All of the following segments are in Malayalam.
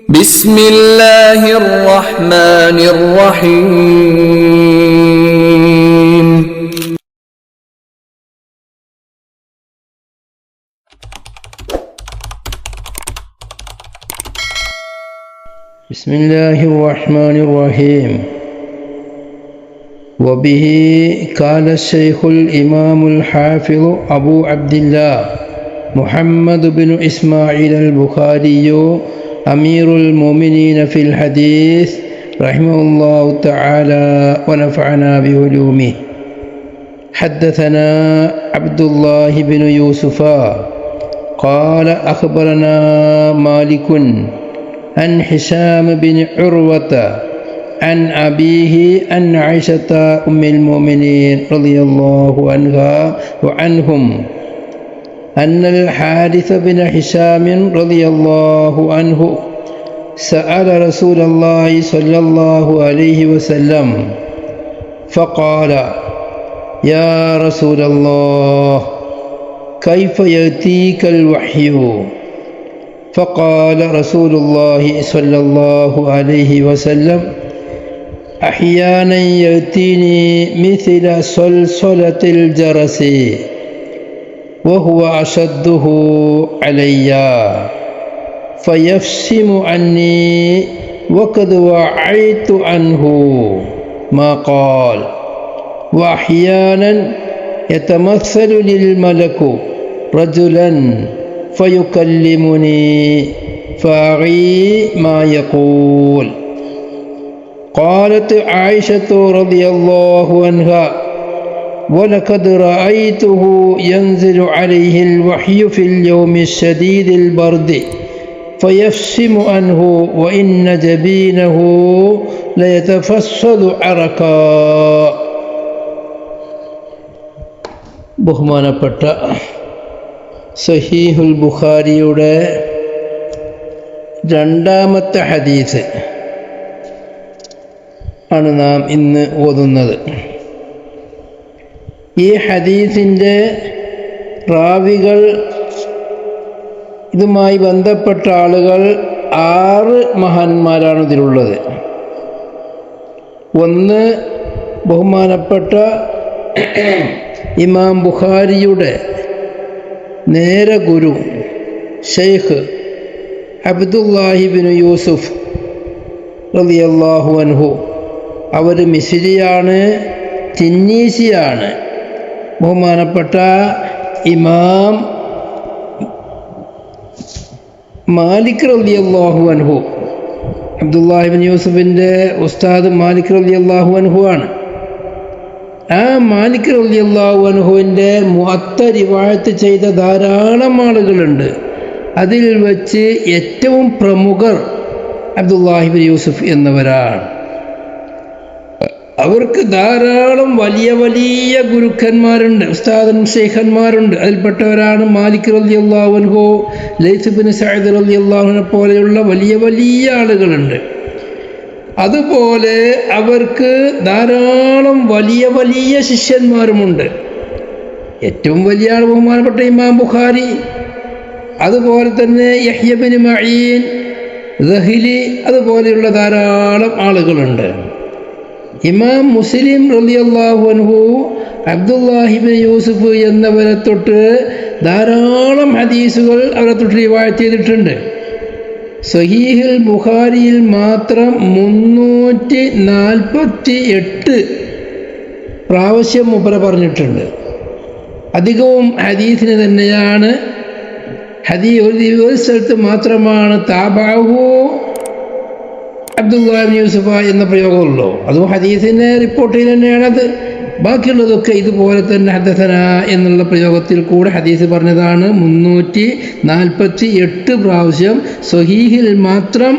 بسم الله الرحمن الرحيم بسم الله الرحمن الرحيم وبه قال الشيخ الإمام الحافظ أبو عبد الله محمد بن إسماعيل البخاري أمير المؤمنين في الحديث رحمه الله تعالى ونفعنا بعلومه. حدثنا عبد الله بن يوسف قال أخبرنا مالك عن هشام بن عروة عن أبيه عن عائشة أم المؤمنين رضي الله عنها وعنهم أن الحارث بن هشام رضي الله عنه سأل رسول الله صلى الله عليه وسلم فقال: يا رسول الله، كيف يأتيك الوحي؟ فقال رسول الله صلى الله عليه وسلم: أحيانا يأتيني مثل صلصلة الجرس وهو أشده علي فيفصم عني وقد وعيت عنه ما قال. وأحيانا يتمثل للملك رجلا فيكلمني فأعي ما يقول. قالت عائشة رضي الله عنها: ولقد رأيته ينزل عليه الوحي في اليوم الشديد البرد فيفصم عنه وإن جبينه ليتفصل عرقا. ബഹുമാനപ്പെട്ട സഹീഹുൽ ബുഖാരിയുടെ രണ്ടാമത്തെ ഹദീസ് ആണ് നാം ഇന്ന് ഓതുന്നത്. ഈ ഹദീസിൻ്റെ റാവികൾ, ഇതുമായി ബന്ധപ്പെട്ട ആളുകൾ 6 മഹാന്മാരാണ് ഇതിലുള്ളത്. ഒന്ന്, ബഹുമാനപ്പെട്ട ഇമാം ബുഖാരിയുടെ നേരെ ഗുരു ഷെയ്ഖ് അബ്ദുല്ലാഹി ബിൻ യൂസുഫ് റളിയല്ലാഹു അൻഹു. അവർ മിസ്രിയാണ്, തിന്നീസിയാണ്. ബഹുമാനപ്പെട്ട ഇമാം മാലിക് റളിയല്ലാഹു അൻഹു, അബ്ദുല്ലാഹി ബിൻ യൂസുഫിൻ്റെ ഉസ്താദ് മാലിക് റളിയല്ലാഹു അൻഹു ആണ്. ആ മാലിക് റളിയല്ലാഹു അൻഹുവിൻ്റെ മുഅത്ത റിവായത്ത് ചെയ്ത ധാരാളം ആളുകളുണ്ട്. അതിൽ വച്ച് ഏറ്റവും പ്രമുഖർ അബ്ദുല്ലാഹി ബിൻ യൂസുഫ് എന്നവരാണ്. അവർക്ക് ധാരാളം വലിയ വലിയ ഗുരുക്കന്മാരുണ്ട്, ഉസ്താദും ശൈഖന്മാരുണ്ട്. അതിൽപ്പെട്ടവരാണ് മാലിക് റളിയല്ലാഹു അൻഹു, ലൈസ് ബിൻ സഅദ് റളിയല്ലാഹു അൻഹു പോലെയുള്ള വലിയ വലിയ ആളുകളുണ്ട്. അതുപോലെ അവർക്ക് ധാരാളം വലിയ വലിയ ശിഷ്യന്മാരുമുണ്ട്. ഏറ്റവും വലിയ ആൾ ബഹുമാനപ്പെട്ട ഇമാം ബുഖാരി, അതുപോലെ തന്നെ യഹ്യ ബിൻ മഈൻ, ദഹ്ലി, അതുപോലെയുള്ള ധാരാളം ആളുകളുണ്ട്. ഇമാം മുസ്ലിം റളിയല്ലാഹു അൻഹു അബ്ദുല്ലാഹി ബിൻ യൂസുഫ് എന്നവരെ തൊട്ട് ധാരാളം ഹദീസുകൾ അവരെ തൊട്ട് റിവായത്ത് ചെയ്തിട്ടുണ്ട്. സഹീഹുൽ ബുഖാരിയിൽ മാത്രം 348 പ്രാവശ്യം മുബറ പറഞ്ഞിട്ടുണ്ട്. അധികവും ഹദീസിന് തന്നെയാണ്. ഒരു സ്ഥലത്ത് മാത്രമാണ് താബഅഹു അബ്ദുല്ലാഹി ബിൻ യൂസുഫ എന്ന പ്രയോഗമുള്ളൂ. അതും ഹദീസിൻ്റെ റിപ്പോർട്ടിൽ തന്നെയാണത്. ബാക്കിയുള്ളതൊക്കെ ഇതുപോലെ തന്നെ ഹദസന എന്നുള്ള പ്രയോഗത്തിൽ കൂടെ ഹദീസ് പറഞ്ഞതാണ്. 348 പ്രാവശ്യം സ്വഹീഹിൽ മാത്രം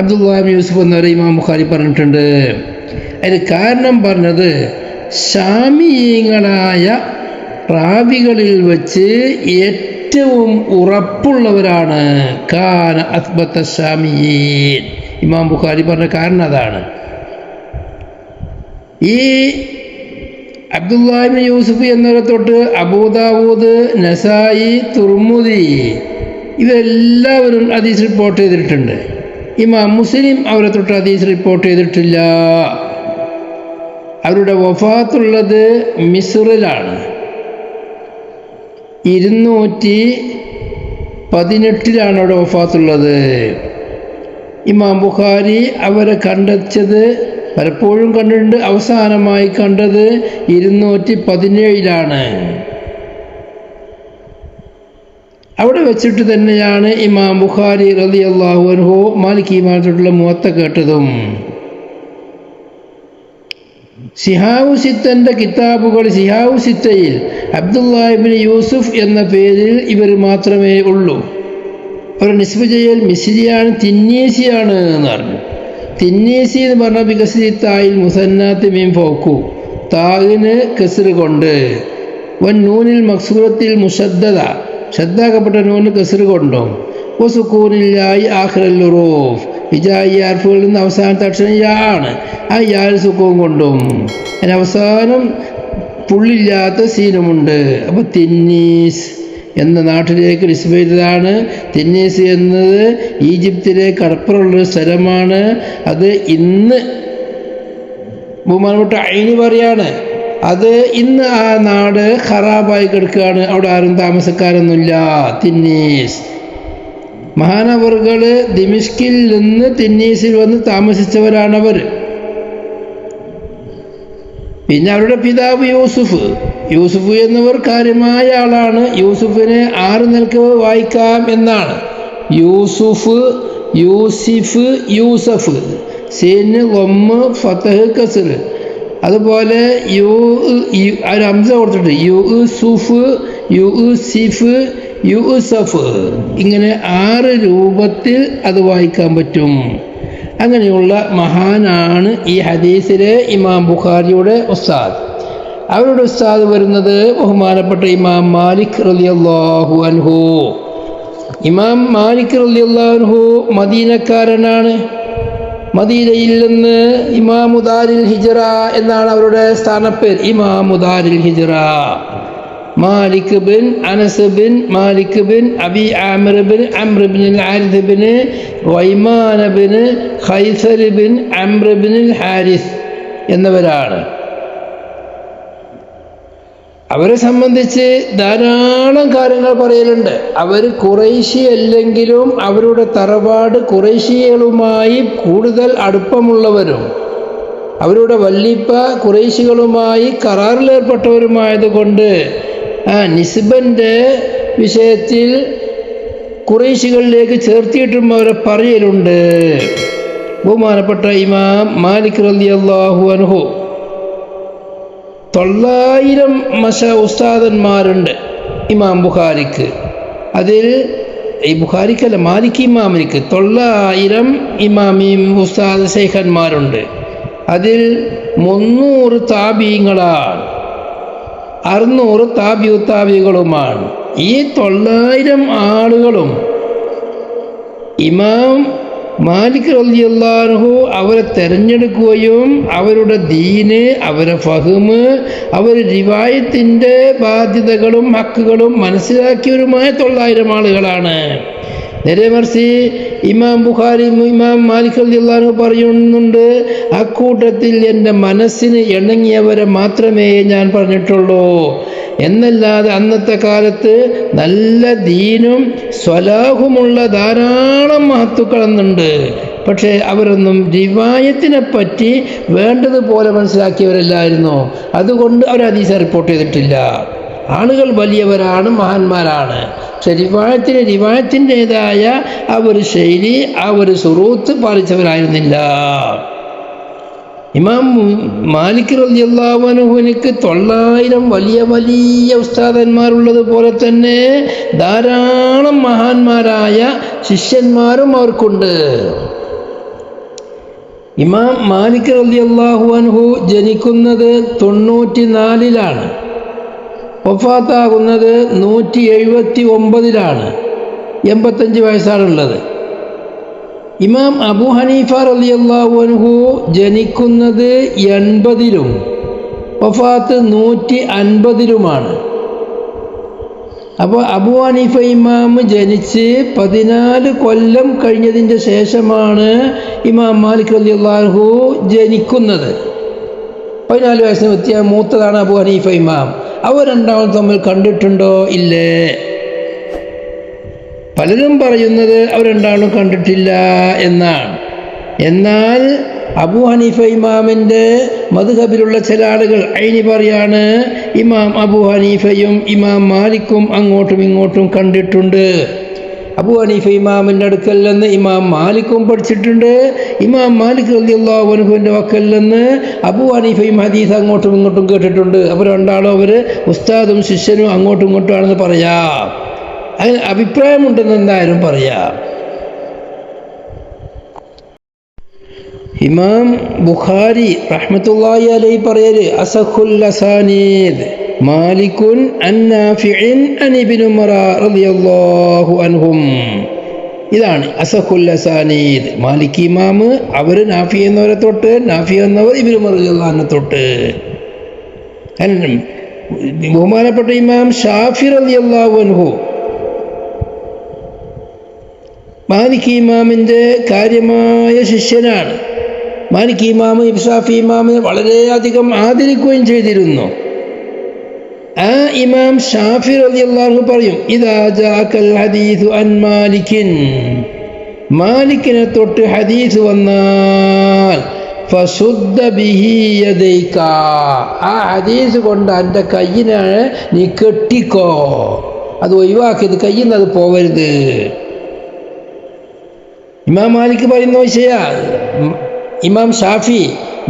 അബ്ദുല്ലാഹി ബിൻ യൂസുഫ് എന്നവരെ ഇമാം ബുഖാരി പറഞ്ഞിട്ടുണ്ട്. അതിന് കാരണം പറഞ്ഞത്, ശാമിയീങ്ങളായ റാവികളിൽ വച്ച് ഏറ്റവും ഉറപ്പുള്ളവരാണ്. കാന അസ്ബത്ത ശാമിയീൻ. ഇമാം ബുഖാരി പറഞ്ഞ കാരണം അതാണ്. ഈ അബ്ദുല്ലാഹി ബിൻ യൂസുഫ് എന്നവരെ തൊട്ട് അബൂദാവൂദ്, നസായി, തുർമുദി ഇവരെല്ലാവരും ഹദീസ് റിപ്പോർട്ട് ചെയ്തിട്ടുണ്ട്. ഇമാം മുസ്ലിം അവരെ തൊട്ട് ഹദീസ് റിപ്പോർട്ട് ചെയ്തിട്ടില്ല. അവരുടെ വഫാത്തുള്ളത് മിസ്റിലാണ്. 218 അവിടെ വഫാത്തുള്ളത്. ഇമാം ബുഖാരി അവരെ കണ്ടെത്തിയത് പലപ്പോഴും കണ്ടിട്ടുണ്ട്. അവസാനമായി കണ്ടത് 217 അവിടെ വെച്ചിട്ട് തന്നെയാണ് ഇമാം ബുഖാരി റളിയല്ലാഹു അൻഹു മാലിക് ഇമാമത്തോടുള്ള മുവത്ത കേട്ടതും. ശിഹാബു സിത്തൻ്റെ കിതാബുകൾ, ശിഹാബു സിത്തയിൽ അബ്ദുല്ലാഹ് ഇബ്നു യൂസുഫ് എന്ന പേരിൽ ഇവർ മാത്രമേ ഉള്ളൂ. അവർ നിസ്ബ് ചെയ്യൽ മിസ്രിയാണ്, തിന്നീസിയാണ് എന്ന് പറഞ്ഞു. തിന്നീസി എന്ന് പറഞ്ഞാൽ ബികസ്രി തായിൽ മുസന്നാത്ത് മീൻ ഫൗക്കു, താഹിന് കസ്റ് കൊണ്ട്, വൻ നൂനിൽ മക്സൂറത്തിൽ മുഷദ്ദദ, ഷദ്ദാക്കപ്പെട്ട നൂന് കസ്റ് കൊണ്ടും, സുക്കൂനില്ലായി ആഖിറൽ ഉറൂഫ്, ഹിജായി അർഫുകളിൽ നിന്ന് അവസാനത്തെ അക്ഷരം യാ ആണ്. ആ യാൽ സുക്കൂൻ കൊണ്ടും അതിന് അവസാനം പുള്ളില്ലാത്ത സീനുമുണ്ട്. അപ്പോൾ തിന്നീസ് എന്ന നാട്ടിലേക്ക് നിസ്ബ ചെയ്തതാണ്. തിന്നീസ് എന്നത് ഈജിപ്തിലെ കടപ്പുറമുള്ളൊരു സ്ഥലമാണ്. അത് ഇന്ന് ബഹുമാനപ്പെട്ട ഐനി പറയാണ്, അത് ഇന്ന് ആ നാട് ഖറാബായി കിടക്കുകയാണ്. അവിടെ ആരും താമസക്കാരൊന്നുമില്ല. തിന്നീസ് മഹാനവറുകൾ ദിമിഷ്കിൽ നിന്ന് തിന്നീസിൽ വന്ന് താമസിച്ചവരാണവർ. പിന്നെ അവരുടെ പിതാവ് യൂസുഫ് എന്നവർ കാര്യമായ ആളാണ്. യൂസുഫിനെ 6 നിലക്ക് വായിക്കാം എന്നാണ്. യൂസുഫ്, യൂസിഫ്, യൂസഫ്, സീന് ലൊമ്മ് ഫതഹ് കസ്ർ. അതുപോലെ ഒരു ഹംസ കൊടുത്തിട്ട് യൂസുഫ്, യൂസിഫ്, യൂസഫ്, ഇങ്ങനെ 6 രൂപത്തിൽ അത് വായിക്കാൻ പറ്റും. അങ്ങനെയുള്ള മഹാനാണ് ഈ ഹദീസിലെ ഇമാം ബുഖാരിയുടെ ഉസ്താദ്. അവരുടെ ഉസ്താദ് വരുന്നത് ബഹുമാനപ്പെട്ട ഇമാം മാലിക് റളിയല്ലാഹു അൻഹു. ഇമാം മാലിക് റളിയല്ലാഹു അൻഹു മദീനക്കാരനാണ്. മദീനയിൽ നിന്ന് ഇമാമു ദാരിൽ ഹിജ്റ എന്നാണ് അവരുടെ സ്ഥാനപ്പേർ. ഇമാമു ദാരിൽ ഹിജ്റ മാലിക് ബിൻ അനസ് ബിൻ മാലിക് ബിൻ അബി ആമിർ ബിൻ അംർ ബിൻ ഹാരിസ് ബിൻ വൈമാന ബിൻ ഖൈസർ ബിൻ അംർ ബിൻ ഹാരിസ് എന്നിവരാണ്. അവരെ സംബന്ധിച്ച് ധാരാളം കാര്യങ്ങൾ പറയലുണ്ട്. അവർ ഖുറൈശി അല്ലെങ്കിലും അവരുടെ തറവാട് ഖുറൈശികളുമായി കൂടുതൽ അടുപ്പമുള്ളവരും അവരുടെ വല്ലിപ്പ ഖുറൈശികളുമായി കരാറിലേർപ്പെട്ടവരുമായതുകൊണ്ട് നിസ്ബൻ്റെ വിഷയത്തിൽ ഖുറൈശികളിലേക്ക് ചേർത്തിയിട്ടും അവരെ പറയലുണ്ട്. ബഹുമാനപ്പെട്ട ഇമാം മാലിക് റളിയല്ലാഹു അൻഹു 900 ഉസ്താദന്മാരുണ്ട് ഇമാം ബുഖാരിക്ക്. അതിൽ ഈ ബുഖാരിക്കല്ല, മാലിക് ഇമാമിക്ക് 900 ഇമാമിയും ഉസ്താദ് ശൈഖന്മാരുണ്ട്. അതിൽ 300 താബീങ്ങളാണ്, 600 താബികളുമാണ്. ഈ 900 ആളുകളും ഇമാം മാലിക് റളിയല്ലാഹു അൻഹു അവരെ തിരഞ്ഞെടുക്കുകയും അവരുടെ ദീന്, അവരെ ഫഹ്മ്, അവർ റിവായത്തിൻ്റെ ബാധ്യതകളും ഹക്കുകളും മനസ്സിലാക്കിയവരുമായ 900 ആളുകളാണ്. നേരെ മറിച്ച് ഇമാം ബുഖാരി ഇമാം മാലിക് റളിയല്ലാഹു അൻഹു പറയുന്നുണ്ട്, അക്കൂട്ടത്തിൽ എൻ്റെ മനസ്സിന് ഇണങ്ങിയവരെ മാത്രമേ ഞാൻ പറഞ്ഞിട്ടുള്ളൂ എന്നല്ലാതെ അന്നത്തെ കാലത്ത് നല്ല ദീനും സ്വലാഹുമുള്ള ധാരാളം മഹത്തുക്കളെന്നുണ്ട്. പക്ഷേ അവരൊന്നും റിവായത്തിനെ പറ്റി വേണ്ടതുപോലെ മനസ്സിലാക്കിയവരല്ലായിരുന്നു. അതുകൊണ്ട് അവർ ഹദീസ് റിപ്പോർട്ട് ചെയ്തിട്ടില്ല. ആളുകൾ വലിയവരാണ്, മഹാന്മാരാണ്. പക്ഷെ റിവായത്തിൻ്റെതായ ആ ഒരു ശൈലി, ആ ഒരു സുറൂത്ത് പാലിച്ചവരായിരുന്നില്ല. ഇമാം മാലിക് റളിയല്ലാഹു അൻഹുവിനക്ക് 900 വലിയ വലിയ ഉസ്താദന്മാരുള്ളത് പോലെ തന്നെ ധാരാളം മഹാന്മാരായ ശിഷ്യന്മാരും അവർക്കുണ്ട്. ഇമാം മാലിക് റളിയല്ലാഹു അൻഹു ജനിക്കുന്നത് 94 വഫാത്താകുന്നത് 179 85 വയസ്സാണുള്ളത്. ഇമാം അബൂ ഹനീഫ റളിയല്ലാഹു അൻഹു ജനിക്കുന്നത് 80 വഫാത്ത് 150. അപ്പോൾ അബൂ ഹനീഫ ഇമാം ജനിച്ച് 14 കൊല്ലം കഴിഞ്ഞതിൻ്റെ ശേഷമാണ് ഇമാം മാലിക് റളിയല്ലാഹു അൻഹു ജനിക്കുന്നത്. 14 വയസ്സിന് വ്യത്യാസം മൂത്തതാണ് അബൂ ഹനീഫ ഇമാം. അവർ രണ്ടാളും തമ്മിൽ കണ്ടിട്ടുണ്ടോ? ഇല്ലേ. പലരും പറയുന്നത് അവർ രണ്ടാളും കണ്ടിട്ടില്ല എന്നാണ്. എന്നാൽ അബൂ ഹനീഫ ഇമാമിൻ്റെ മദ്ഹബിലുള്ള ചില ആളുകൾ ഐനി പറയാണ്, ഇമാം അബൂ ഹനീഫയും ഇമാം മാലിക്കും അങ്ങോട്ടും ഇങ്ങോട്ടും കണ്ടിട്ടുണ്ട്. അബൂ ഹനീഫ ഇമാമിൻ്റെ അടുക്കൽ നിന്ന് ഇമാം മാലിക്കും പഠിച്ചിട്ടുണ്ട്. ഇമാം മാലിക് റളിയല്ലാഹു അൻഹുവിൻ്റെ വക്കൽ നിന്ന് അബൂ ഹനീഫയും ഹദീസ് അങ്ങോട്ടും ഇങ്ങോട്ടും കേട്ടിട്ടുണ്ട്. അപ്പോൾ രണ്ടാളും അവർ ഉസ്താദും ശിഷ്യനും അങ്ങോട്ടും ഇങ്ങോട്ടും ആണെന്ന് പറയാം. അതിന് അഭിപ്രായമുണ്ടെന്ന് എന്തായാലും പറയാം. ഇമാം ബുഖാരി റഹ്മത്തുള്ളാഹി അലൈഹി പറയല്, അസഖുൽ അസാനീദ് മാലികുൻ അൻ നാഫിഇൻ അൻ ഇബ്നു ഉമർ റളിയല്ലാഹു അൻഹും. ഇതാണ് അസഖുൽ അസാനീദ്. മാലിക് ഇമാം അവർ നാഫി എന്നവരെ തൊട്ട്, നാഫി എന്നവർ ഇബ്നു ഉമർ റളിയല്ലാഹു അൻഹു തൊട്ട്. ബഹുമാനപ്പെട്ട ഇമാം ഷാഫി റളിയല്ലാഹു അൻഹു മാലിക് ഇമാമിൻ്റെ കാര്യമായ ശിഷ്യനാണ്. മാലിക് ഇമാം ഷാഫി ഇമാമിനെ വളരെയധികം ആദരിക്കുകയും ചെയ്തിരുന്നു. ആ ഇമാം ഷാഫി റളിയല്ലാഹു അൻഹു പറയും, ഇദാ ജാഅകൽ ഹദീസു അൻ മാലികിൻ, മാലിക്കിനെ തൊട്ട് ഹദീസ് വന്നാൽ ഫസുദ്ദ ബിഹി യദൈക, ആ ഹദീസ് കൊണ്ട് എൻ്റെ കയ്യിനെ നീ കെട്ടിക്കോ, അത് ഒഴിവാക്കിയത് കയ്യിൽ നിന്ന് അത് പോവരുത്. ഇമാം മാലിക് പറയുന്ന വിഷയമാണ്. ഇമാം ഷാഫി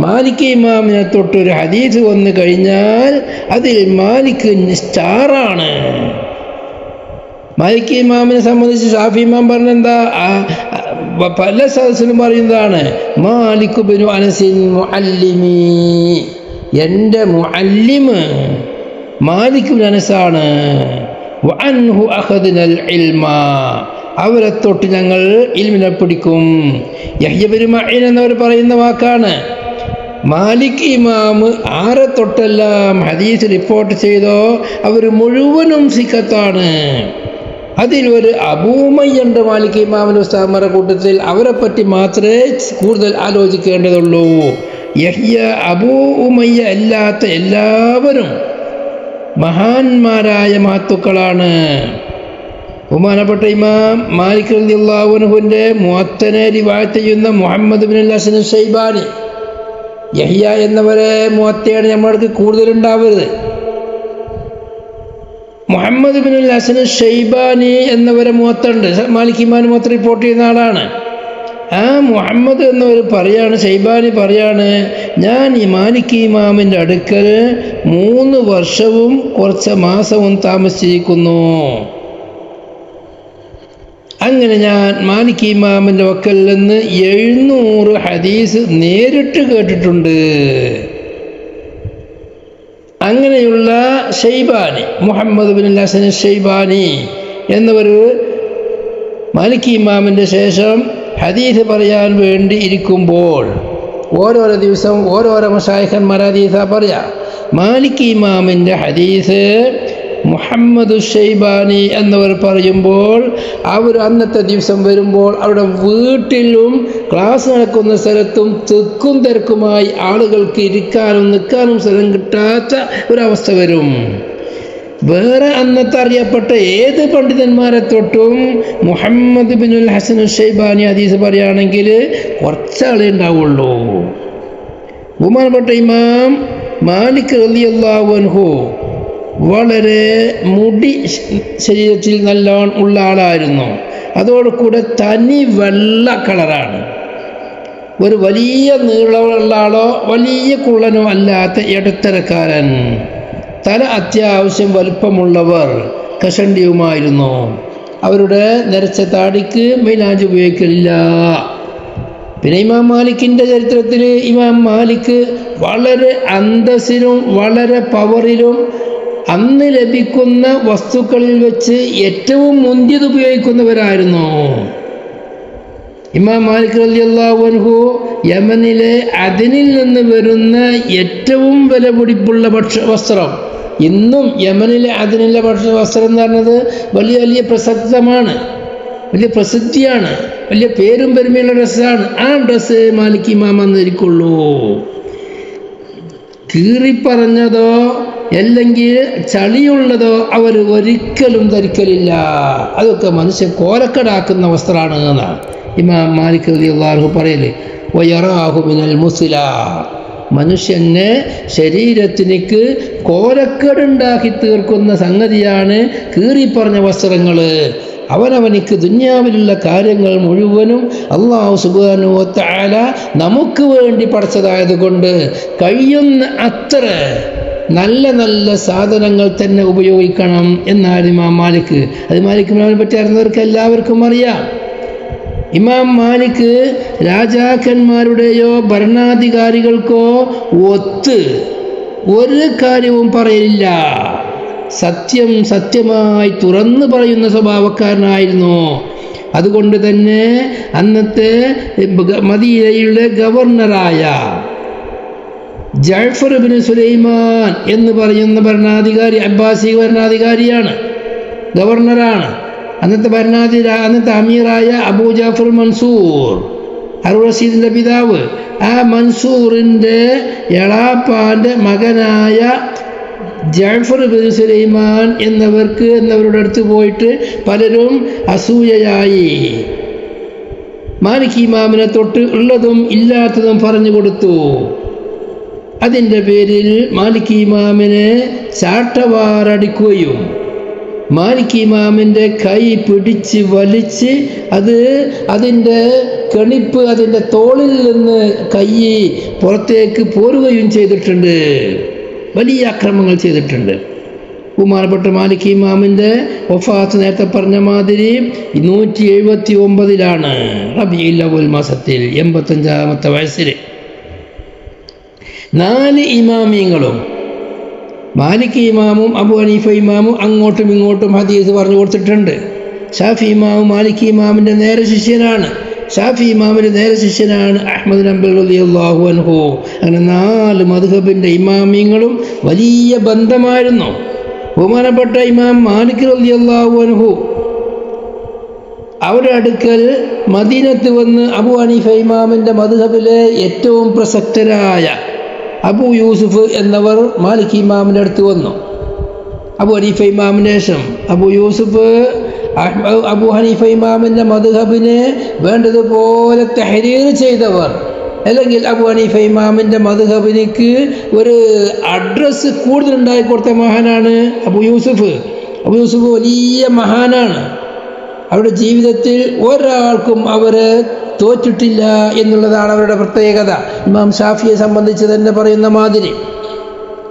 മാലിക് ഇമാമിനെ തൊട്ടൊരു ഹദീസ് വന്നു കഴിഞ്ഞാൽ അതിൽ മാലിക് സ്റ്റാറാണ്. മാലിക് ഇമാമിനെ സംബന്ധിച്ച് ഷാഫി ഇമാം പറഞ്ഞെന്താ, പല സദസ്സിലും പറയുന്നതാണ്, മാലിക് ഇബ്നു അനസിൻ മുഅല്ലിമി, എൻ്റെ മുഅല്ലിമ് മാലിക് ഇബ്നു അനസാണ്. വഅൻഹു അഖദ്നൽ ഇൽമ, അവരെ തൊട്ട് ഞങ്ങൾ ഇൽമിനെ പിടിക്കും. യഹ്യ ഇബ്നു മഈൻ എന്നവർ പറയുന്ന വാക്കാണ്, മാലിക് ഇമാം ആരെ തൊട്ടെല്ലാം ഹദീസ് റിപ്പോർട്ട് ചെയ്തോ അവർ മുഴുവനും സിഖത്താണ്. അതിലൊരു അബൂ ഉമയ്യുണ്ട് മാലിക് ഇമാമിൻ്റെ ഉസ്താദുമാരുടെ കൂട്ടത്തിൽ, അവരെ പറ്റി മാത്രമേ കൂടുതൽ ആലോചിക്കേണ്ടതുള്ളൂ. യഹ്യ അബൂ ഉമയ്യ അല്ലാത്ത എല്ലാവരും മഹാന്മാരായ മഹത്തുക്കളാണ്. ബഹുമാനപ്പെട്ട ഇമാം മാലിക് റളിയല്ലാഹു അൻഹുവിൻ്റെ മുഅത്തനെ റിവായത്ത് ചെയ്യുന്ന മുഹമ്മദ് ഇബ്നുൽ ഹസൻ ഷൈബാനി, യഹ്യ എന്നവരെ മുഅത്തയാണ് നമ്മൾക്ക് കൂടുതലുണ്ടാവരുത്. മുഹമ്മദ് ഇബ്നുൽ ഹസൻ ഷൈബാനി എന്നവരെ മുഅത്തുണ്ട്, മാലിക് ഇമാം മുഅത്ത് റിപ്പോർട്ട് ചെയ്യുന്ന ആളാണ്. ആ മുഹമ്മദ് എന്നവർ പറയാണ്, ഷൈബാനി പറയാണ്, ഞാൻ ഈ മാലിക് ഇമാമിൻ്റെ അടുക്കൽ 3 വർഷവും കുറച്ച് മാസവും താമസിച്ചിരിക്കുന്നു. അങ്ങനെ ഞാൻ മാലിക് ഇമാമിൻ്റെ വക്കൽ നിന്ന് 700 ഹദീസ് നേരിട്ട് കേട്ടിട്ടുണ്ട്. അങ്ങനെയുള്ള ഷൈബാനി, മുഹമ്മദ് ഇബ്നുൽ ഹസൻ ഷൈബാനി എന്നവർ മാലിക് ഇമാമിൻ്റെ ശേഷം ഹദീസ് പറയാൻ വേണ്ടി ഇരിക്കുമ്പോൾ ഓരോരോ ദിവസം ഓരോരോ മശായിഖന്മാർ ഹദീസാ പറയാം. മാലിക് ഇമാമിൻ്റെ ഹദീസ് മുഹമ്മദ് ഷൈബാനി എന്നവർ പറയുമ്പോൾ അവർ അന്നത്തെ ദിവസം വരുമ്പോൾ അവരുടെ വീട്ടിലും ക്ലാസ് നടക്കുന്ന സ്ഥലത്തും തിക്കും തിരക്കുമായി ആളുകൾക്ക് ഇരിക്കാനും നിൽക്കാനും സ്ഥലം കിട്ടാത്ത ഒരവസ്ഥ വരും. വേറെ അന്നത്തെ അറിയപ്പെട്ട ഏത് പണ്ഡിതന്മാരെ തൊട്ടും മുഹമ്മദ് ഇബ്നുൽ ഹസൻ ഷൈബാനി ഹദീസ് പറയുകയാണെങ്കിൽ കുറച്ചാളേ ഉണ്ടാവുള്ളൂ. ബഹുമാനപ്പെട്ട ഇമാം മാലിക് റളിയല്ലാഹു അൻഹു വളരെ മുടി ശരീരത്തിൽ നല്ലോണം ഉള്ള ആളായിരുന്നു. അതോടുകൂടെ തനി വെള്ള കളറാണ്. ഒരു വലിയ നീളമുള്ള ആളോ വലിയ കുള്ളനോ അല്ലാത്ത ഇടത്തരക്കാരൻ. തല അത്യാവശ്യം വലുപ്പമുള്ളവർ, കഷണ്ടിയുമായിരുന്നു. അവരുടെ നരച്ച താടിക്ക് മൈലാഞ്ചി ഉപയോഗിക്കില്ല. പിന്നെ ഇമാം മാലിക്കിൻ്റെ ചരിത്രത്തിൽ ഇമാം മാലിക് വളരെ അന്തസ്സിലും വളരെ പവറിലും അന്ന് ലഭിക്കുന്ന വസ്തുക്കളിൽ വെച്ച് ഏറ്റവും മുന്തിയത് ഉപയോഗിക്കുന്നവരായിരുന്നു. ഇമാം മാലിക് റളിയല്ലാഹു അൻഹു യമനിലെ അദനിൽ നിന്ന് വരുന്ന ഏറ്റവും വില പിടിപ്പുള്ള വസ്ത്രം ഇന്നും യമനിലെ അതിനുള്ള വസ്ത്രം എന്ന് പറഞ്ഞത് വലിയ വലിയ പ്രസക്തമാണ്, വലിയ പ്രസിദ്ധിയാണ്, വലിയ പേരും പെരുമയുള്ള ഡ്രസ്സാണ്. ആ ഡ്രസ്സ് മാലിക് ഇമാം ധരിക്കുള്ളൂ. കീറിപ്പറഞ്ഞതോ അല്ലെങ്കിൽ ചളിയുള്ളതോ അവർ ഒരിക്കലും ധരിക്കലില്ല. അതൊക്കെ മനുഷ്യൻ കോലക്കടാക്കുന്ന വസ്ത്രമാണ് എന്നാണ് ഇമാം മാലിക് റളിയല്ലാഹു അൻഹു പറയല്. വയറാഹു മിനൽ മുസ്ല, മനുഷ്യന് ശരീരത്തിലേക്ക് കോലക്കേടുണ്ടാക്കി തീർക്കുന്ന സംഗതിയാണ് കീറിപ്പറഞ്ഞ വസ്ത്രങ്ങൾ. അവനവനിക്ക് ദുനിയാവിലുള്ള കാര്യങ്ങൾ മുഴുവനും അല്ലാഹു സുബ്ഹാനഹു വ തആല നമുക്ക് വേണ്ടി പഠിച്ചതായതുകൊണ്ട് കഴിയുന്ന അത്ര നല്ല നല്ല സാധനങ്ങൾ തന്നെ ഉപയോഗിക്കണം എന്നാണ് ഇമാം മാലിക്. അത് മാലിക് ഇമാമിനെ പറ്റി അറിഞ്ഞവർക്ക് എല്ലാവർക്കും അറിയാം. ഇമാം മാലിക് രാജാക്കന്മാരുടെയോ ഭരണാധികാരികൾക്കോ ഒത്ത് ഒരു കാര്യവും പറയില്ല. സത്യം സത്യമായി തുറന്നു പറയുന്ന സ്വഭാവക്കാരനായിരുന്നു. അതുകൊണ്ട് തന്നെ അന്നത്തെ മദീനയുടെ ഗവർണറായ ജഅഫർ ഇബ്നു സുലൈമാൻ എന്ന് പറയുന്ന ഭരണാധികാരി, അബ്ബാസി ഭരണാധികാരിയാണ്, ഗവർണറാണ്. അന്നത്തെ അമീറായ അബൂ ജാഫർ മൻസൂർ, ഹറൂൺ റഷീദിന്റെ പിതാവ്, ആ മൻസൂറിന്റെ എളാപ്പാന്റെ മകനായ ജഅഫർ ഇബ്നു സുലൈമാൻ എന്നവരുടെ അടുത്ത് പോയിട്ട് പലരും അസൂയയായി മാലിക് ഇമാമിനെ തൊട്ട് ഉള്ളതും ഇല്ലാത്തതും പറഞ്ഞു കൊടുത്തു. അതിൻ്റെ പേരിൽ മാലിക് ഇമാമിനെ ചാട്ടവാറടിക്കുകയും മാലിക് ഇമാമിൻ്റെ കൈ പിടിച്ച് വലിച്ച് അതിൻ്റെ കെണിപ്പ് അതിൻ്റെ തോളിൽ നിന്ന് കൈ പുറത്തേക്ക് പോരുകയും ചെയ്തിട്ടുണ്ട്. വലിയ അക്രമങ്ങൾ ചെയ്തിട്ടുണ്ട്. ബഹുമാനപ്പെട്ട മാലിക് ഇമാമിൻ്റെ വഫാത്ത് നേരത്തെ പറഞ്ഞ മാതിരി 179 റബീഉൽ അവ്വൽ മാസത്തിൽ 85-ാമത്തെ വയസ്സിൽ 4 ഇമാമിയങ്ങളും മാലിക് ഇമാമും അബൂ ഹനീഫ ഇമാമും അങ്ങോട്ടും ഇങ്ങോട്ടും ഹദീസ് പറഞ്ഞു കൊടുത്തിട്ടുണ്ട്. ഷാഫി ഇമാമും മാലിക് ഇമാമിൻ്റെ നേരെ ശിഷ്യനാണ്. ഷാഫി ഇമാമിൻ്റെ നേരെ ശിഷ്യനാണ് അഹ്മദ് ഹംബൽ റളിയല്ലാഹു അൻഹു. അങ്ങനെ 4 മദ്ഹബിൻ്റെ ഇമാമിയങ്ങളും വലിയ ബന്ധമായിരുന്നു. ബഹുമാനപ്പെട്ട ഇമാം മാലിക് റളിയല്ലാഹു അൻഹു അവരുടെ അടുക്കൽ മദീനത്ത് വന്ന് അബൂ ഹനീഫ ഇമാമിൻ്റെ മദ്ഹബിലെ ഏറ്റവും പ്രസക്തരായ അബൂ യൂസുഫ് എന്നവർ മാലിക് ഇമാമിൻ്റെ അടുത്ത് വന്നു. അബൂ ഹനീഫ ഇമാമിന് ശേഷം അബൂ യൂസുഫ് അബൂ ഹനീഫ ഇമാമിൻ്റെ മദ്ഹബിനെ വേണ്ടതുപോലെ തഹ്രീർ ചെയ്തവർ, അല്ലെങ്കിൽ അബൂ ഹനീഫ ഇമാമിൻ്റെ മദ്ഹബിനിക്ക് ഒരു അഡ്രസ്സ് കൂടുതലുണ്ടാക്കി കൊടുത്ത മഹാനാണ് അബൂ യൂസുഫ്. അബൂ യൂസുഫ് വലിയ മഹാനാണ്. അവരുടെ ജീവിതത്തിൽ ഒരാൾക്കും അവരെ തോറ്റിട്ടില്ല എന്നുള്ളതാണ് അവരുടെ പ്രത്യേകത. ഇമാം ഷാഫിയെ സംബന്ധിച്ച് തന്നെ പറയുന്ന മാതിരി.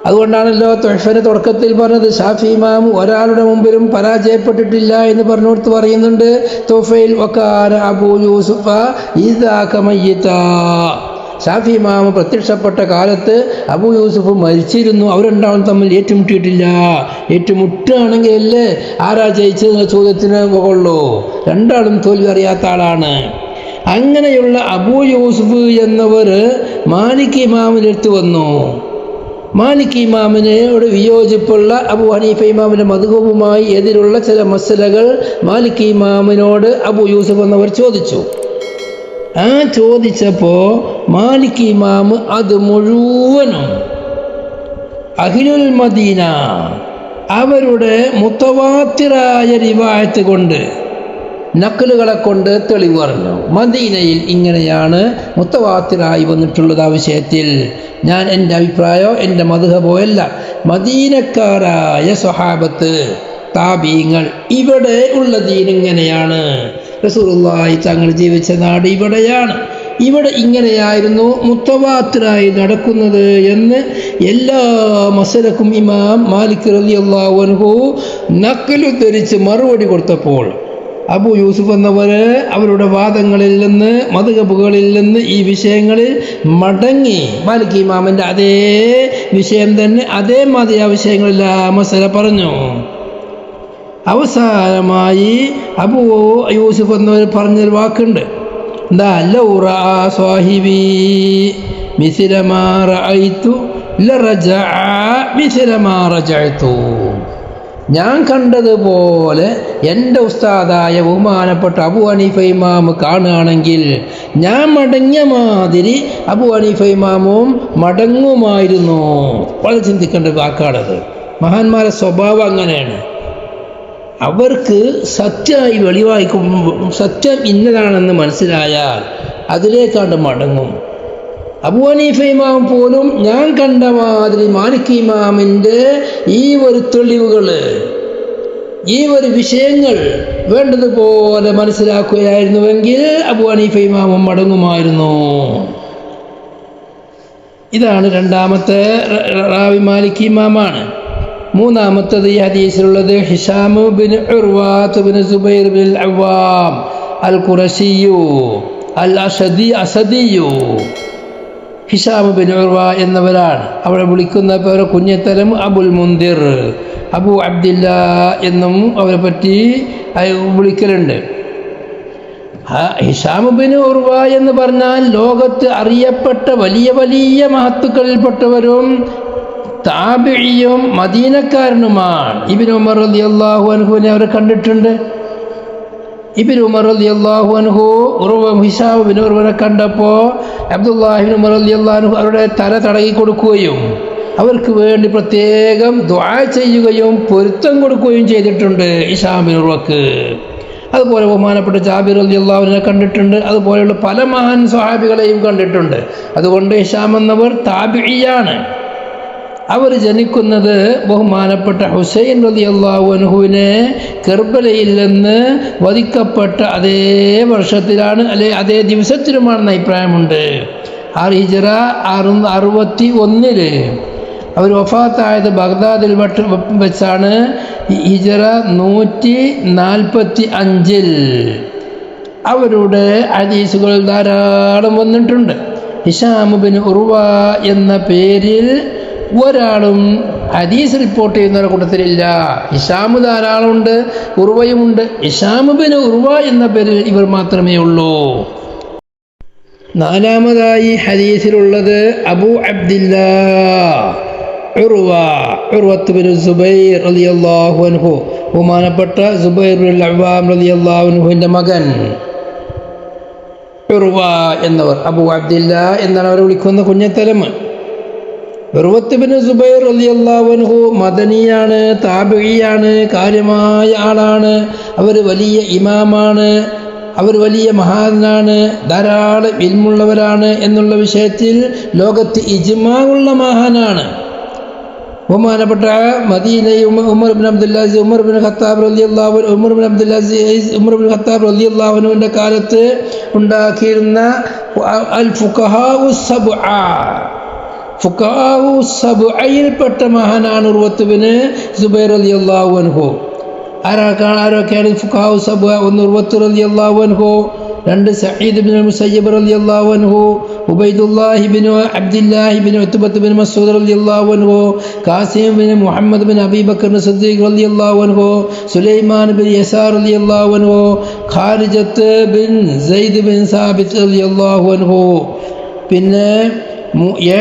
അതുകൊണ്ടാണല്ലോ തുഹ്ഫയുടെ തുടക്കത്തിൽ പറഞ്ഞത് ഷാഫി ഇമാം ഒരാളുടെ മുമ്പിലും പരാജയപ്പെട്ടിട്ടില്ല എന്ന് പറഞ്ഞുകൊടുത്ത് പറയുന്നുണ്ട്. തുഹ്ഫയിൽ വകാന അബൂ യൂസുഫ ഇദാക മയ്യിതാ, ഷാഫി ഇമാം പ്രത്യക്ഷപ്പെട്ട കാലത്ത് അബൂ യൂസുഫ് മരിച്ചിരുന്നു. അവർ രണ്ടാളും തമ്മിൽ ഏറ്റുമുട്ടിയിട്ടില്ല. ഏറ്റുമുട്ടുകയാണെങ്കിൽ അല്ലേ ആരാ ജയിച്ചതെന്ന ചോദ്യത്തിന് മുകളിലോ, രണ്ടാളും തോൽവി അറിയാത്ത ആളാണ്. അങ്ങനെയുള്ള അബൂ യൂസുഫ് എന്നവർ മാലിക് ഇമാമിൻ്റെ അടുത്ത് വന്നു. മാലിക് ഇമാമിനോട് വിയോജിപ്പുള്ള അബൂ ഹനീഫ ഇമാമിൻ്റെ മദ്ഹബുമായി എതിരുള്ള ചില മസലകൾ മാലിക് ഇമാമിനോട് അബൂ യൂസുഫ് എന്നവർ ചോദിച്ചു. ആ ചോദിച്ചപ്പോൾ മാലിക് ഇമാം അത് മുഴുവനും അഹ്ലുൽ മദീന അവരുടെ മുത്തവാത്തിറായ റിവായത്ത് കൊണ്ട്, നക്കലുകളെ കൊണ്ട് തെളിവ് പറഞ്ഞു. മദീനയിൽ ഇങ്ങനെയാണ് മുത്തവാത്തിറായി വന്നിട്ടുള്ളത്. ആ വിഷയത്തിൽ ഞാൻ എൻ്റെ അഭിപ്രായമോ എൻ്റെ മദ്ഹബോ അല്ല, മദീനക്കാരായ സ്വഹാബത്ത് താബീങ്ങൾ ഇവിടെ ഉള്ള ദീൻ ഇങ്ങനെയാണ്. റസൂലുള്ളാഹി തങ്ങൾ ജീവിച്ച നാട് ഇവിടെയാണ്, ഇവിടെ ഇങ്ങനെയായിരുന്നു മുത്തവാത്തിറായി നടക്കുന്നത് എന്ന് എല്ലാ മസലക്കും ഇമാം മാലിക് റളിയല്ലാഹു അൻഹു നക്കൽ ഉദ്ധരിച്ച് മറുപടി കൊടുത്തപ്പോൾ അബൂ യൂസുഫ് എന്നവർ അവരുടെ വാദങ്ങളിൽ നിന്ന് മദ്ഹബുകളിൽ നിന്ന് ഈ വിഷയങ്ങളിൽ മടങ്ങി മാലിക് ഇമാമിൻ്റെ അതേ വിഷയം തന്നെ അതേ മാതിരി ആ വിഷയങ്ങളിൽ ആ മസല പറഞ്ഞു. അവസാനമായി അബൂ യൂസുഫ് എന്നവർ പറഞ്ഞൊരു വാക്കുണ്ട്, എന്താ ലൗ റഅ സ്വാഹിബി മിസ്ല മാ റഅയ്തു ലറജഅ മിസ്ല മാ റജഅതു, ഞാൻ കണ്ടതുപോലെ എൻ്റെ ഉസ്താദായ ബഹുമാനപ്പെട്ട അബൂ ഹനീഫ ഇമാം കാണുകയാണെങ്കിൽ ഞാൻ മടങ്ങിയ മാതിരി അബൂ ഹനീഫ ഇമാമും മടങ്ങുമായിരുന്നു. വളരെ ചിന്തിക്കേണ്ട വാക്കാണത്. മഹാന്മാരുടെ സ്വഭാവം അങ്ങനെയാണ്. അവർക്ക് സത്യമായി വെളിവായിക്കും, സത്യം ഇന്നതാണെന്ന് മനസ്സിലായാൽ അതിലേക്കാണ്ട് മടങ്ങും. അബൂ ഹനീഫ ഇമാം പോലും ഞാൻ കണ്ട മാതിരി മാലിക് ഇമാമിൻ്റെ ഈ ഒരു തെളിവുകൾ, ഈ ഒരു വിഷയങ്ങൾ വേണ്ടതുപോലെ മനസ്സിലാക്കുകയായിരുന്നുവെങ്കിൽ അബൂ ഹനീഫ ഇമാമും മടങ്ങുമായിരുന്നു. ഇതാണ് രണ്ടാമത്തെ റാവി മാലിക് ഇമാമാണ്. മൂന്നാമത്തത് ഈ ഹദീസിലുള്ളത് ഹിശാം ബിൻ ഉർവാത്ത് ബിൻ സുബൈർ ബിൻ അവ്വാം അൽ ഖുറശിയു അൽ അസദിയു. ഹിശാം ബിൻ ഉർവ എന്നവരാണ്. അവരെ വിളിക്കുന്ന പേര് കുഞ്ഞത്തലം അബുൽ മുന്തിർ, അബു അബ്ദില്ല എന്നും അവരെ പറ്റി വിളിക്കലുണ്ട്. ഹിശാം ബിൻ ഉർവ എന്ന് പറഞ്ഞാൽ ലോകത്ത് അറിയപ്പെട്ട വലിയ വലിയ മഹത്തുക്കളിൽപ്പെട്ടവരും താബിഈയും മദീനക്കാരനുമാണ്. ഇബ്നു ഉമർ റളിയല്ലാഹു അൻഹുവിനെ അവർ കണ്ടിട്ടുണ്ട്. ഇബ്നു ഉമർ റളിയല്ലാഹു അൻഹു ഹിശാം ബിൻ ഉർവനെ കണ്ടപ്പോൾ അബ്ദുല്ലാഹി ഇബ്നു ഉമർ റളിയല്ലാഹു അൻഹു അവരുടെ തല തടകി കൊടുക്കുകയും അവർക്ക് വേണ്ടി പ്രത്യേകം ദുആ ചെയ്യുകയും പൊരുത്തം കൊടുക്കുകയും ചെയ്തിട്ടുണ്ട് ഹിശാം ബിൻ ഉർവക്ക്. അതുപോലെ ബഹുമാനപ്പെട്ട ജാബിർ റളിയല്ലാഹു അൻഹുവിനെ കണ്ടിട്ടുണ്ട്. അതുപോലെയുള്ള പല മഹാൻ സ്വഹാബികളെയും കണ്ടിട്ടുണ്ട്. അതുകൊണ്ട് ഹിശാം എന്നവർ താബിഈയാണ്. അവർ ജനിക്കുന്നത് ബഹുമാനപ്പെട്ട ഹുസൈൻ റളിയല്ലാഹു അൻഹുവിനെ കർബലയിൽ നിന്ന് വധിക്കപ്പെട്ട അതേ വർഷത്തിലാണ്, അല്ലെ അതേ ദിവസത്തിലുമാണെന്ന് അഭിപ്രായമുണ്ട്. ഹിജറ 661 അവർ വഫാത്തായത് ബഗ്ദാദിൽ വെച്ചാണ്. ഹിജറ 145 അവരുടെ ഹദീസുകൾ ധാരാളം വന്നിട്ടുണ്ട്. ഹിശാം ബിൻ ഉർവ എന്ന പേരിൽ ഒരാളും ഹദീസ് റിപ്പോർട്ട് ചെയ്യുന്ന കൂട്ടത്തിലില്ല. ഹിശാം ധാരാളമുണ്ട്, ഉർവയുമുണ്ട്. ഹിശാം ബിൻ ഉർവ എന്ന പേരിൽ ഇവർ മാത്രമേ ഉള്ളൂ. നാലാമതായി ഹദീസിലുള്ളത് അബൂ അബ്ദില്ലാ ഉർവത്ത് ബിൻ സുബൈർ റളിയല്ലാഹു അൻഹു, ബഹുമാനപ്പെട്ട സുബൈർ ബിൻ അവ്വാം റളിയല്ലാഹു അൻഹുവിൻ്റെ മകൻ ഉർവ എന്നവർ. അബൂ അബ്ദില്ലാ എന്നാണ് അവർ വിളിക്കുന്ന കുഞ്ഞത്തലം. ഉർവത്ത് ബിൻ സുബൈർ റളിയല്ലാഹു അൻഹു മദനിയാണ്, താബിഈയാണ്, കാര്യമായ ആളാണ്. അവർ വലിയ ഇമാമാണ്, അവർ വലിയ മഹാനാണ്, ധാരാളം ഇൽമുള്ളവരാണ് എന്നുള്ള വിഷയത്തിൽ ലോകത്ത് ഇജ്മാ ഉള്ള മഹാനാണ്. ബഹുമാനപ്പെട്ട മദീനയിൽ ഉമർ ബിൻ ഖത്താബ് റളിയല്ലാഹു അൻഹുവിൻ്റെ കാലത്ത് ഉണ്ടാക്കിയിരുന്ന അൽ ഫുഖഹാഉ സബ്അയിൽപ്പെട്ട മഹാനാണ് ഉർവത്ത് ബിൻ സുബൈർ റളിയല്ലാഹു അൻഹു. ആരൊക്കെയാണ് ഫുഖഹാഉ സബ്അ? ഒന്ന് ഉർവത്ത് റളിയല്ലാഹു അൻഹു, രണ്ട് സഈദ് ബിൻ മുസയ്യിബ് റളിയല്ലാഹു അൻഹു, Ubaidullahi bin Abdillahi bin Utbah bin Masud റളിയല്ലാഹു അൻഹു, ഖാസിം ബിൻ മുഹമ്മദ് ബിൻ അബീ ബക്കർ സിദ്ദീഖ് റളിയല്ലാഹു അൻഹു, സുലൈമാൻ ബിൻ യസാർ റളിയല്ലാഹു അൻഹു, Kharijah bin Zaid bin Thabit റളിയല്ലാഹു അൻഹു. പിന്നെ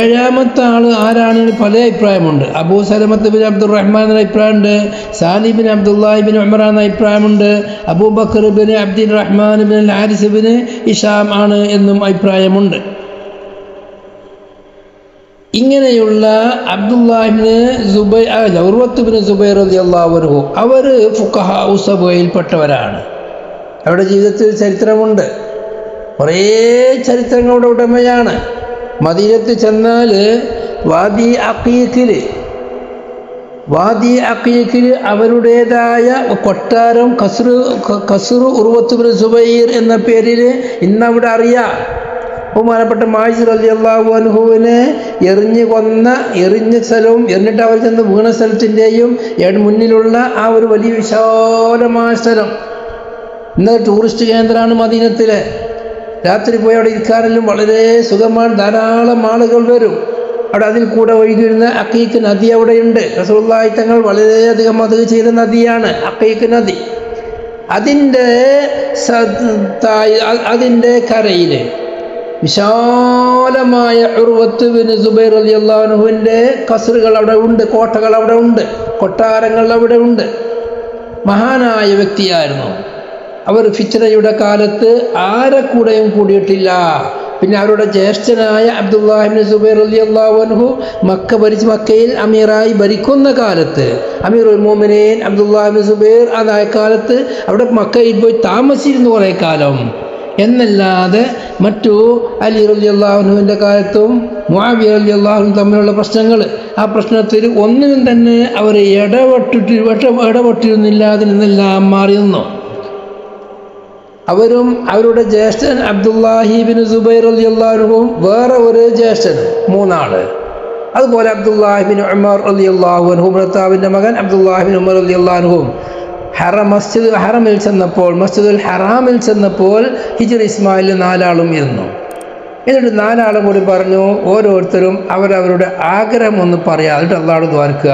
ഏഴാമത്തെ ആൾ ആരാണ്? പല അഭിപ്രായമുണ്ട്. അബൂ സലമത്ത് ബിൻ അബ്ദുറഹ്മാൻ എന്ന അഭിപ്രായമുണ്ട്, Salim bin Abdullahi bin Umar എന്ന അഭിപ്രായമുണ്ട്, Abubakr bin Abdur Rahman bin Haris bin Hisham ആണ് എന്നും അഭിപ്രായമുണ്ട്. ഇങ്ങനെയുള്ള ഉർവത്ത് ബിൻ സുബൈർ റളിയല്ലാഹു അൻഹു അവർ ഫുഖഹാഉ സബ്അയിൽപ്പെട്ടവരാണ്. അവരുടെ ജീവിതത്തിൽ ചരിത്രമുണ്ട്, കുറേ ചരിത്രങ്ങളുടെ ഉടമയാണ്. മദീനത്ത് ചെന്നാൽ വാദി അഖീഖിൽ അവരുടേതായ കൊട്ടാരം ഖസ്റു ഉർവത്ത് ബിൻ സുബൈർ എന്ന പേരിൽ ഇന്നവിടെ അറിയാം. ബഹുമാനപ്പെട്ട മായിസ് റളിയല്ലാഹു അൻഹുവിനെ എറിഞ്ഞ സ്ഥലവും എന്നിട്ട് അവർ ചെന്ന് വീണ സ്ഥലത്തിൻ്റെയും മുന്നിലുള്ള ആ ഒരു വലിയ വിശാലമായ സ്ഥലം ഇന്ന് ടൂറിസ്റ്റ് കേന്ദ്രമാണ് മദീനത്തിലെ. രാത്രി പോയി അവിടെ ഇരിക്കാനെല്ലാം വളരെ സുഖമാണ്, ധാരാളം ആളുകൾ വരും. അവിടെ അതിൽ കൂടെ ഒഴുകിയിരുന്ന അഖീഖ് നദി അവിടെയുണ്ട്. റസൂലുള്ളാഹി തങ്ങൾ വളരെയധികം മദ്ഹ് ചെയ്ത നദിയാണ് അഖീഖ് നദി. അതിൻ്റെ കരയിൽ വിശാല വിശാലമായ ഉർവത്ത് ബിൻ സുബൈർ റളിയല്ലാഹു അൻഹുവിൻ്റെ കസ്റുകൾ അവിടെ ഉണ്ട്, കോട്ടകൾ അവിടെ ഉണ്ട്, കൊട്ടാരങ്ങൾ അവിടെ ഉണ്ട്. മഹാനായ വ്യക്തിയായിരുന്നു. അവർ ഫിത്നയുടെ കാലത്ത് ആരെ കൂടെയും കൂടിയിട്ടില്ല. പിന്നെ അവരുടെ ജ്യേഷ്ഠനായ അബ്ദുല്ലാഹി ഇബ്നു സുബൈർ റളിയല്ലാഹു അൻഹു മക്കയിൽ അമീറായി ഭരിക്കുന്ന കാലത്ത് അമീറുൽ മുഅ്മിനീൻ അബ്ദുല്ലാഹി ഇബ്നു സുബൈർ അതായ കാലത്ത് അവിടെ മക്കയിൽ പോയി താമസിച്ചിരുന്നു കുറേ കാലം. എന്നല്ലാതെ മറ്റു അലി റളിയല്ലാഹു അൻഹുവിൻ്റെ കാലത്തും മുആവിയ റളിയല്ലാഹു അൻഹു തമ്മിലുള്ള പ്രശ്നങ്ങൾ, ആ പ്രശ്നത്തിൽ ഒന്നിനും തന്നെ അവർ ഇടപെട്ടിരുന്നില്ല. അതിൽ നിന്നെല്ലാം മാറി നിന്നു. അവരും അവരുടെ ജ്യേഷ്ഠൻ അബ്ദുല്ലാഹി ഇബ്നു സുബൈർ റളിയല്ലാഹു അൻഹുവും വേറെ ഒരു ജ്യേഷ്ഠൻ, മൂന്നാള്. അതുപോലെ അബ്ദുല്ലാഹി ഇബ്നു ഉമർ റളിയല്ലാഹു അൻഹു, ഭർത്താവിൻ്റെ മകൻ അബ്ദുല്ലാഹി ഇബ്നു ഉമർ റളിയല്ലാഹു അൻഹുവും മസ്ജിദുൽ ഹറാമിൽ ചെന്നപ്പോൾ ഹിജ്ർ ഇസ്മായിൽ 4 ആളും ഇരുന്നു. എന്നിട്ട് 4 ആളും കൂടി പറഞ്ഞു, ഓരോരുത്തരും അവരവരുടെ ആഗ്രഹം ഒന്ന് പറയാം, എന്നിട്ട് അല്ലാഹുവോട് ദ്വാരക്കുക.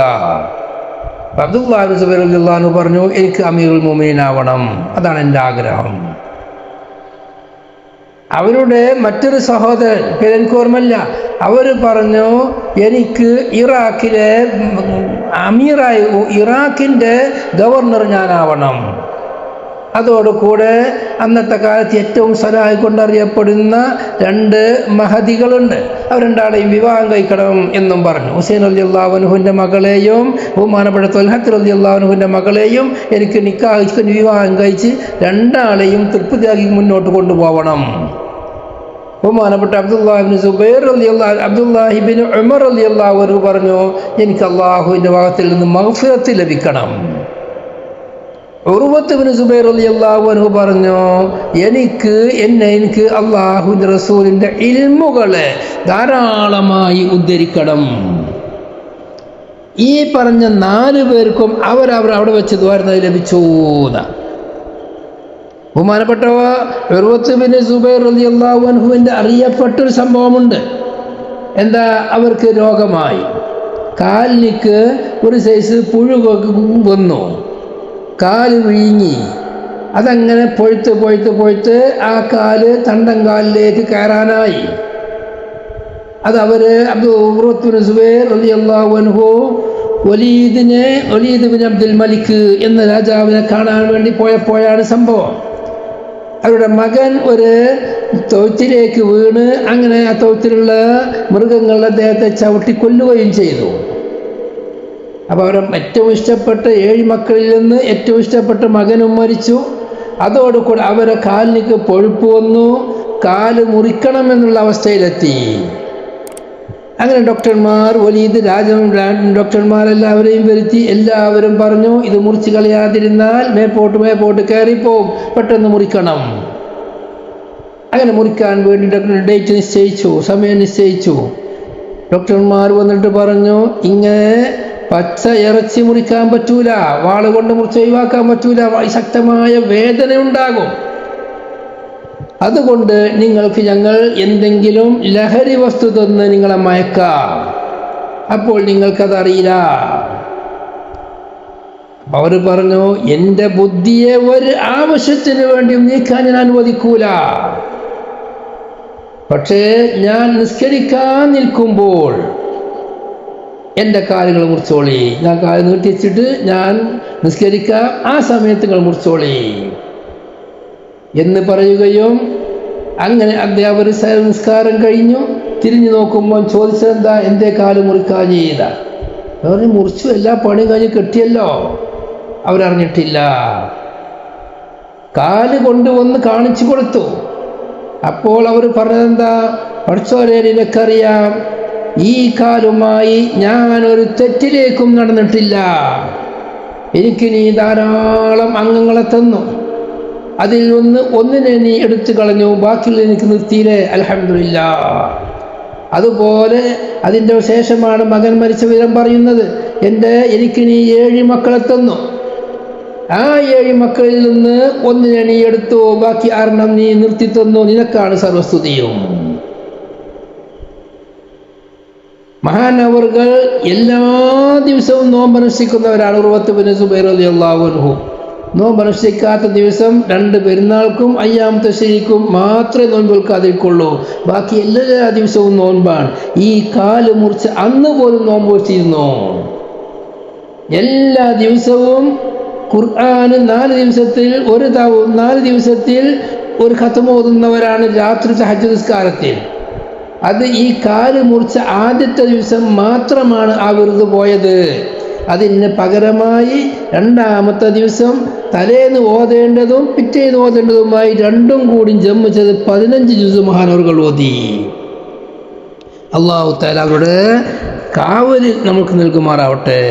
അബ്ദുല്ലാഹി ഇബ്നു സുബൈർ റളിയല്ലാഹു അൻഹു പറഞ്ഞു, എനിക്ക് അമീറുൽ മുഅ്മിനീൻ ആവണം, അതാണ് എൻ്റെ ആഗ്രഹം. അവരുടെ മറ്റൊരു സഹോദരൻ, പേരെനിക്ക് ഓർമ്മയില്ല, അവർ പറഞ്ഞു, എനിക്ക് ഇറാഖിലെ അമീറായി ഇറാഖിൻ്റെ ഗവർണർ ഞാനാവണം. അതോടുകൂടെ അന്നത്തെ കാലത്ത് ഏറ്റവും സലാഹി കൊണ്ടറിയപ്പെടുന്ന 2 മഹദികളുണ്ട്, അവർ 2ആളെയും വിവാഹം കഴിക്കണം എന്നും പറഞ്ഞു. ഹുസൈൻ റളിയല്ലാഹു അൻഹുവിൻ്റെ മകളെയും ബഹുമാനപ്പെട്ട ത്വൽഹത്ത് റളിയല്ലാഹു അൻഹുവിൻ്റെ മകളെയും എനിക്ക് വിവാഹം കഴിച്ച് 2ആളെയും തൃപ്തിയാക്കി മുന്നോട്ട് കൊണ്ടുപോകണം. ബഹുമാനപ്പെട്ട അബ്ദുല്ലാഹി ഇബ്നു ഉമർ റളിയല്ലാഹു അൻഹു പറഞ്ഞു, എനിക്ക് അല്ലാഹുവിൻ്റെ ഭാഗത്തിൽ നിന്ന് മഗ്ഫിറത്ത് ലഭിക്കണം. ഉർവത്ത് ബിൻ സുബൈർ റളിയല്ലാഹു അൻഹു പറഞ്ഞു, എനിക്ക് അല്ലാഹുവിൻ്റെ റസൂലിൻ്റെ ഇൽമുകളെ ധാരാളമായി ഉദ്ധരിക്കണം. ഈ പറഞ്ഞ 4 പേർക്കും അവിടെ വെച്ച് ദ്വാരന്നത് ലഭിച്ചു. ബഹുമാനപ്പെട്ട ഉർവത്ത് ബിൻ സുബൈർ റളിയല്ലാഹു അൻഹുവിൻ്റെ അറിയപ്പെട്ടൊരു സംഭവമുണ്ട്. എന്താ? അവർക്ക് രോഗമായി, കാലിലേക്ക് ഒരു സൈസ് പുഴു വന്നു, കാല് വീങ്ങി, അതങ്ങനെ പൊഴുത്ത് ആ കാല് തണ്ടൻകാലിലേക്ക് കയറാനായി. അത് ഉർവത്ത് ബിൻ സുബൈർ റളിയല്ലാഹു അൻഹു വലീദ് ബിൻ അബ്ദുൽ മലിക് എന്ന രാജാവിനെ കാണാൻ വേണ്ടി പോയപ്പോഴാണ് സംഭവം. അവരുടെ മകൻ ഒരു തൊഴുത്തിലേക്ക് വീണ്, അങ്ങനെ ആ തൊഴുത്തിലുള്ള മൃഗങ്ങൾ അദ്ദേഹത്തെ ചവിട്ടി കൊല്ലുകയും ചെയ്തു. അപ്പോൾ അവരെ ഏറ്റവും ഇഷ്ടപ്പെട്ട 7 മക്കളിൽ നിന്ന് ഏറ്റവും ഇഷ്ടപ്പെട്ട മകനും മരിച്ചു. അതോടുകൂടി അവരെ കാലിലേക്ക് പൊഴുപ്പ് വന്നു, കാല് മുറിക്കണമെന്നുള്ള അവസ്ഥയിലെത്തി. അങ്ങനെ ഡോക്ടർമാർ, ഡോക്ടർമാരെല്ലാവരെയും വരുത്തി. എല്ലാവരും പറഞ്ഞു, ഇത് മുറിച്ച് കളയാതിരുന്നാൽ മേപ്പോട്ട് കയറിപ്പോവും, പെട്ടെന്ന് മുറിക്കണം. അങ്ങനെ മുറിക്കാൻ വേണ്ടി ഡേറ്റ് നിശ്ചയിച്ചു, സമയം നിശ്ചയിച്ചു. ഡോക്ടർമാർ വന്നിട്ട് പറഞ്ഞു, ഇങ്ങനെ പച്ച ഇറച്ചി മുറിക്കാൻ പറ്റൂല, വാള് കൊണ്ട് മുറിച്ച് ഒഴിവാക്കാൻ പറ്റൂല, ശക്തമായ വേദന ഉണ്ടാകും. അതുകൊണ്ട് നിങ്ങൾക്ക് ഞങ്ങൾ എന്തെങ്കിലും ലഹരി വസ്തു തന്ന് നിങ്ങളെ മയക്കാം, അപ്പോൾ നിങ്ങൾക്കതറിയില്ല. അവർ പറഞ്ഞു, എൻ്റെ ബുദ്ധിയെ ഒരു ആവശ്യത്തിന് വേണ്ടിയും നീക്കാൻ ഞാൻ അനുവദിക്കൂല. പക്ഷേ ഞാൻ നിസ്കരിക്കാൻ നിൽക്കുമ്പോൾ എൻ്റെ കാലുകൾ മുറിച്ചോളി, ഞാൻ കാല് നീട്ടിച്ചിട്ട് ഞാൻ നിസ്കരിക്കാം, ആ സമയത്ത് നിങ്ങൾ മുറിച്ചോളി എന്ന് പറയുകയും, അങ്ങനെ അദ്ദേഹം ഒരു നിസ്കാരം കഴിഞ്ഞു തിരിഞ്ഞു നോക്കുമ്പോൾ ചോദിച്ചതെന്താ, എൻ്റെ കാല് മുറിക്കാൻ ചെയ്ത? അവർ മുറിച്ചു, എല്ലാ പണിയും കഴിഞ്ഞ് കെട്ടിയല്ലോ. അവരറിഞ്ഞിട്ടില്ല. കാല് കൊണ്ടുവന്ന് കാണിച്ചു കൊടുത്തു. അപ്പോൾ അവർ പറഞ്ഞതെന്താ, പഠിച്ചോരെ, നിനക്കറിയാം ഈ കാലുമായി ഞാനൊരു തെറ്റിലേക്കും നടന്നിട്ടില്ല, എനിക്ക് നീ ധാരാളം അംഗങ്ങളെ തന്നു, അതിൽ ഒന്നിനെ നീ എടുത്തു കളഞ്ഞു, ബാക്കിയുള്ള എനിക്ക് നിർത്തിയില്ലേ, അൽഹംദുലില്ലാഹ്. അതുപോലെ അതിൻ്റെ ശേഷമാണ് മകൻ മരിച്ച വിവരം പറയുന്നത്, എനിക്ക് നീ 7 മക്കളെ തന്നു, ആ 7 മക്കളിൽ നിന്ന് ഒന്നിനെ നീ എടുത്തു, ബാക്കി 6 നീ നിർത്തി തന്നു, നിനക്കാണ് സർവസ്തുതിയും. മഹാനവറുകൾ എല്ലാ ദിവസവും നോമ്പനുഷ്ഠിക്കുന്നവരാണ്. ഉർവത്ത് ബിൻ സുബൈർ റളിയല്ലാഹു അൻഹു നോമ്പ് അനുഷ്ഠിക്കാത്ത ദിവസം 2 പെരുന്നാൾക്കും അയ്യാം തശ്രീക്കും മാത്രമേ നോമ്പ് വെക്കാതിരിക്കുള്ളൂ. ബാക്കി എല്ലാ ദിവസവും നോൻപാണ്. ഈ കാല് മുറിച്ച് അന്ന് പോലും നോമ്പ് വെച്ചിരുന്നു. എല്ലാ ദിവസവും ഖുർആൻ 4 ദിവസത്തിൽ 4 ദിവസത്തിൽ ഒരു ഖത്മ ഓതുന്നവരാണ് രാത്രി തഹജ്ജുദ് നിസ്കാരത്തിൽ. അത് ഈ കാല് മുറിച്ച ആദ്യത്തെ ദിവസം മാത്രമാണ് ആ വിറുത് പോയത്. അതിന് പകരമായി 2ാമത്തെ ദിവസം തലേന്ന് ഓതേണ്ടതും പിറ്റേന്ന് ഓതേണ്ടതുമായി 2ഉം കൂടി ജമ്മു ചെയ്ത് 15 ജുസ് മഹാനവറുകൾ ഓതി. അല്ലാഹു തആല അവരുടെ കാവൽ നമുക്ക് നൽകുമാറാവട്ടെ.